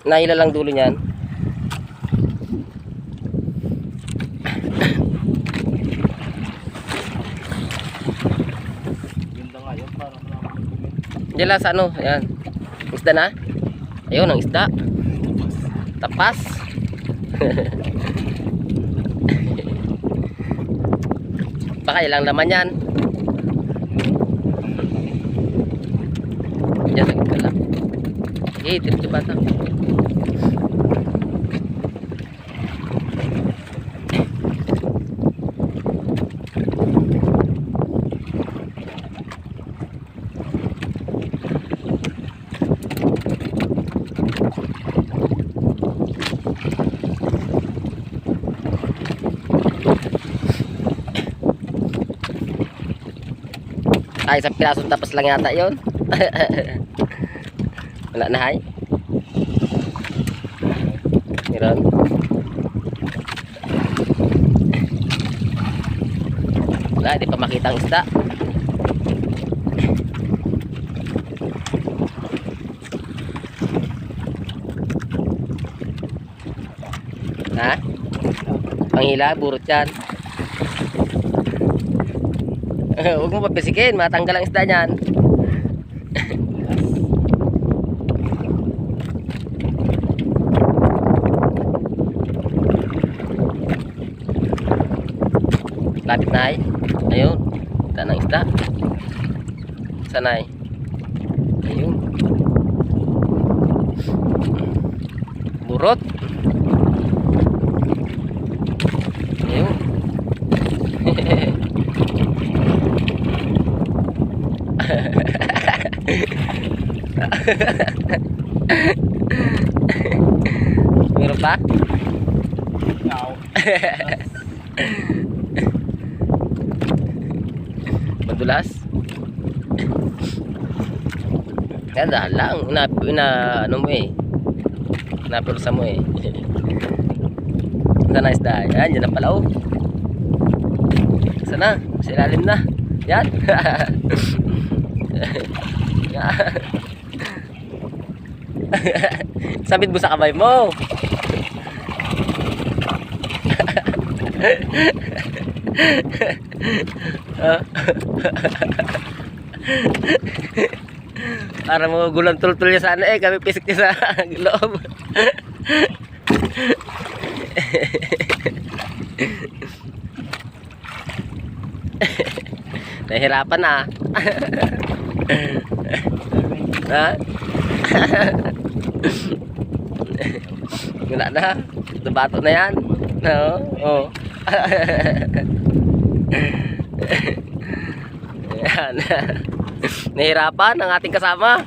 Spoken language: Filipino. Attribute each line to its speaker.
Speaker 1: Nahila lang dulo niyan.
Speaker 2: Ganda nga yun, parang
Speaker 1: Diyan lang sa ano, ayan. Isda na. Ayun, ang isda. Tapas. Baka ilang laman yan. Diyan lang ka lang. Eh, diretso bata. Ay, isang pirasong tapos lang yata yun. Wala na hay. Meron. Wala, di pa makita ang isda. Ha? Panghila, burot yan. Huwag mo papisikin, matanggal ang isda niyan. Lapit na ay. Ayun, kita ng isda. Sanay. Ayun. Burot. Ayun. Meron pa?
Speaker 2: Now.
Speaker 1: Madulas? Ganda lang. Ano mo eh. Napirsa mo eh. Sana isda. Yan, dyan na pala oh. Sana, sa ilalim na. Yan. Sabit mo sa kamay mo. Para mo gulang tul-tul niya sana eh. Kami pisik niya sa loob. Nahirapan na. Ha? Wala na. Nabato na yan. No? Oh. Ayan. Nahirapan ang ating kasama.